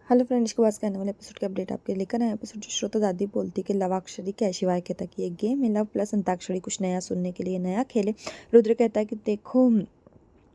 Hello friends, को आज कहने वाले एपिसोड की अपडेट आपके लेकर आए। एपिसोड जो श्रोता दादी बोलती है कि लवाक्षरी क्या है। शिवाय कहता है कि ये गेम है लव प्लस अंताक्षरी, कुछ नया सुनने के लिए नया खेले। रुद्र कहता है कि देखो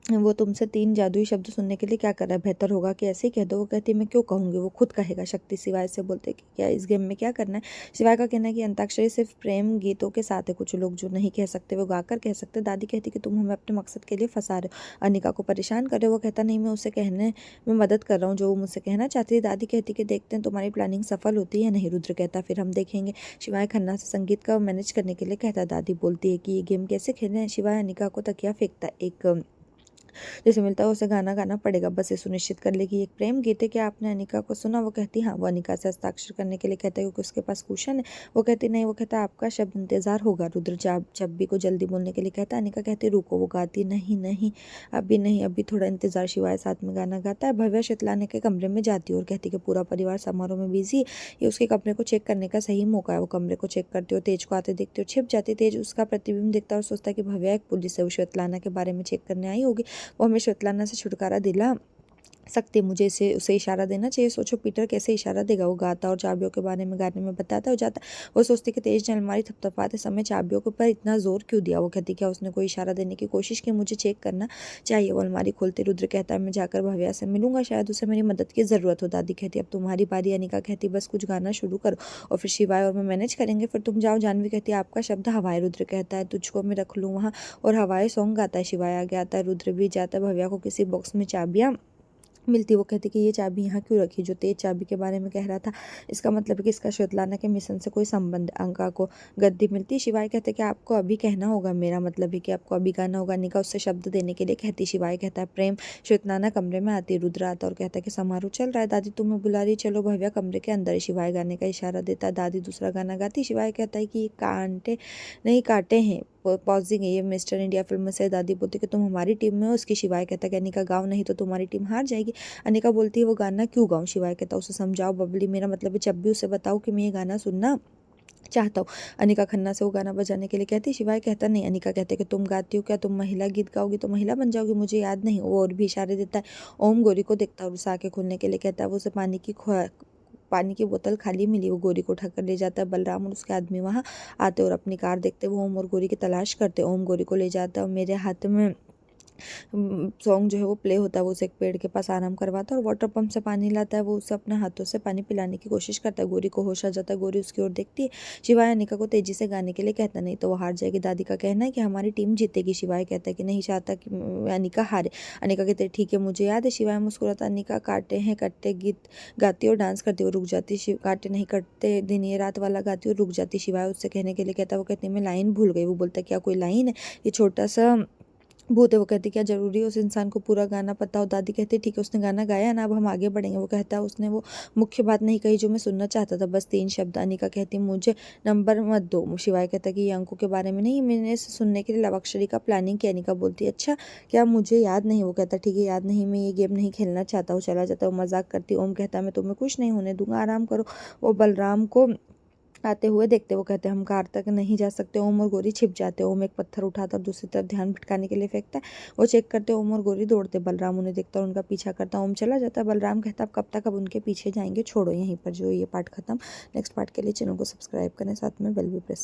वो तुमसे 3 जादुई शब्द सुनने के लिए क्या कर रहा है, बेहतर होगा कि ऐसे ही कह दो। वो कहती है मैं क्यों कहूँगी, वो खुद कहेगा। शक्ति शिवाय से बोलते कि क्या इस गेम में क्या करना है। शिवाय का कहना है कि अंताक्षरी सिर्फ प्रेम गीतों के साथ है, कुछ लोग जो नहीं कह सकते वो गाकर कह सकते। दादी कहती कि तुम हमें अपने मकसद के लिए फंसा रहे हो, अनिका को परेशान कर रहे हो। वो कहता नहीं, मैं उसे कहने में मदद कर रहा हूँ जो वो मुझसे कहना चाहती है। दादी कहती कि देखते हैं तुम्हारी प्लानिंग सफल होती है या नहीं। रुद्र कहता फिर हम देखेंगे। शिवाय खन्ना से संगीत का मैनेज करने के लिए कहता। दादी बोलती है कि ये गेम कैसे खेलना है। शिवाय अनिका को तकिया फेंकता है, एक जैसे मिलता है उसे गाना गाना पड़ेगा, बस ये सुनिश्चित कर ले कि एक प्रेम गीत है। क्या आपने अनिका को सुना। वो कहती हाँ। वो अनिका से हस्ताक्षर करने के लिए कहता है क्योंकि उसके पास कुशन है। वो कहती नहीं। वो कहता आपका शब्द इंतजार होगा। रुद्र जब भी को जल्दी बोलने के लिए कहता है। अनिका कहती रुको। वो गाती नहीं नहीं अभी नहीं, अभी थोड़ा इंतजार। शिवाय साथ में गाना गाता है। भव्या शीतलाने के कमरे में जाती है और कहती कि पूरा परिवार समारोह में बिजी है, ये उसके कमरे को चेक करने का सही मौका है। वो कमरे को चेक करते हो, तेज को आते देखते हो, छिप जाती। तेज उसका प्रतिबिंब देखता है और सोचता है कि भव्या एक पुलिस है, वो शीतलाना के बारे में चेक करने आई होगी। वो हमें श्वेतलाना से छुटकारा दिला सकते, मुझे इसे उसे इशारा देना चाहिए। सोचो पीटर कैसे इशारा देगा। वो गाता और चाबियों के बारे में गाने में बताता हो जाता। वो सोचती कि तेज ने अलमारी थपथपाते समय चाबियों के ऊपर इतना जोर क्यों दिया। वो कहती क्या उसने कोई इशारा देने की कोशिश की, मुझे चेक करना चाहिए। वो अलमारी खोलते। रुद्र कहता है मैं जाकर भव्या से मिलूंगा, शायद उसे मेरी मदद की जरूरत हो। दादी कहती अब तुम्हारी बारी। अनिका कहती बस कुछ गाना शुरू करो और फिर शिवाय और मैं मैनेज करेंगे, फिर तुम जाओ। जानवी कहती है आपका शब्द हवाएं। रुद्र कहता है तुझको मैं रख लूँ वहाँ, और हवाएं सॉन्ग गाता है। शिवाय आगे आता है। रुद्र भी जाता है। भव्या को किसी बॉक्स में चाबियाँ मिलती। वो कहती कि ये चाबी यहाँ क्यों रखी। जो तेज चाबी के बारे में कह रहा था, इसका मतलब है कि इसका श्वेतलाना के मिशन से कोई संबंध। अंका को गद्दी मिलती। शिवाय कहते कि आपको अभी कहना होगा, मेरा मतलब है कि आपको अभी गाना होगा। निका उससे शब्द देने के लिए कहती। शिवाय कहता है प्रेम। श्वेतलाना कमरे में आती। रुद्र आता और कहता है कि समारोह चल रहा है, दादी तुम्हें बुला रही, चलो। भव्या कमरे के अंदर है। शिवाय गाने का इशारा देता है। दादी दूसरा गाना गाती। शिवाय कहता है कि ये कांटे नहीं काटे हैं, पॉजिंग है, ये मिस्टर इंडिया फिल्म से। दादी बोलती कि तुम हमारी टीम में हो उसकी। शिवाय कहता है कि अनिका गाओ, नहीं तो तुम्हारी टीम हार जाएगी। अनिका बोलती है वो गाना क्यों गाऊं। शिवाय कहता उसे समझाओ बबली, मेरा मतलब है जब भी उसे बताओ कि मैं ये गाना सुनना चाहता हूँ। अनिका खन्ना से वो गाना बजाने के लिए कहती। शिवाय कहता नहीं। अनिका कहते कि तुम गाती हो क्या, तुम महिला गीत गाओगी तो महिला बन जाओगी, मुझे याद नहीं। वो और भी इशारे देता है। ओम गोरी को देखता है और उसे आंखें खोलने के लिए कहता है। वो उसे पानी की बोतल खाली मिली। वो गोरी को उठाकर ले जाता है। बलराम और उसके आदमी वहां आते और अपनी कार देखते। वो ओम और गोरी की तलाश करते। ओम गोरी को ले जाता है और मेरे हाथ में सॉन्ग जो है वो प्ले होता है। वो उसे एक पेड़ के पास आराम करवाता है और वाटर पंप से पानी लाता है। वो उसे अपने हाथों से पानी पिलाने की कोशिश करता है। गोरी को होश आ जाता है। गोरी उसकी ओर देखती है। शिवाय अनिका को तेजी से गाने के लिए कहता नहीं तो वो हार जाएगी। दादी का कहना है कि हमारी टीम जीतेगी। शिवाय कहता है कि नहीं चाहता कि अनिका हारे। अनिका कहते ठीक है मुझे याद है। शिवाय मुस्कुराता। अनिका काटे हैं कट्टे गीत गाती और डांस करती और रुक जाती। काटे नहीं कटते दिन ये रात वाला गाती और रुक जाती। शिवाय उससे कहने के लिए कहता, वो कहती मैं लाइन भूल गई। वो बोलता क्या कोई लाइन है, ये छोटा सा भूत है। वो कहती क्या जरूरी है उस इंसान को पूरा गाना पता हो। दादी कहती ठीक है उसने गाना गाया ना, अब हम आगे बढ़ेंगे। वो कहता है उसने वो मुख्य बात नहीं कही जो मैं सुनना चाहता था, बस 3 शब्द। अनिका कहती मुझे नंबर मत दो। शिवाय कहता कि ये अंकों के बारे में नहीं, मैंने इसे सुनने के लिए लवाक्षरी का प्लानिंग किया। अनिका बोलती अच्छा क्या मुझे याद नहीं। वो कहता ठीक है याद नहीं, मैं ये गेम नहीं खेलना चाहता हूँ। चला जाता है। वो मजाक करती। ओम कहता मैं तुम्हें कुछ नहीं होने दूंगा, आराम करो। वो बलराम को आते हुए देखते। वो कहते हम कार तक नहीं जा सकते। ओम और गोरी छिप जाते। ओम एक पत्थर उठाता और दूसरी तरफ ध्यान भटकाने के लिए फेंकता है। वो चेक करते। ओम और गोरी दौड़ते। बलराम उन्हें देखता और उनका पीछा करता। ओम चला जाता है। बलराम कहता अब कब तक, अब उनके पीछे जाएंगे, छोड़ो। यहीं पर जो ये पार्ट खत्म। नेक्स्ट पार्ट के लिए चैनल को सब्सक्राइब करें, साथ में बेल भी प्रेस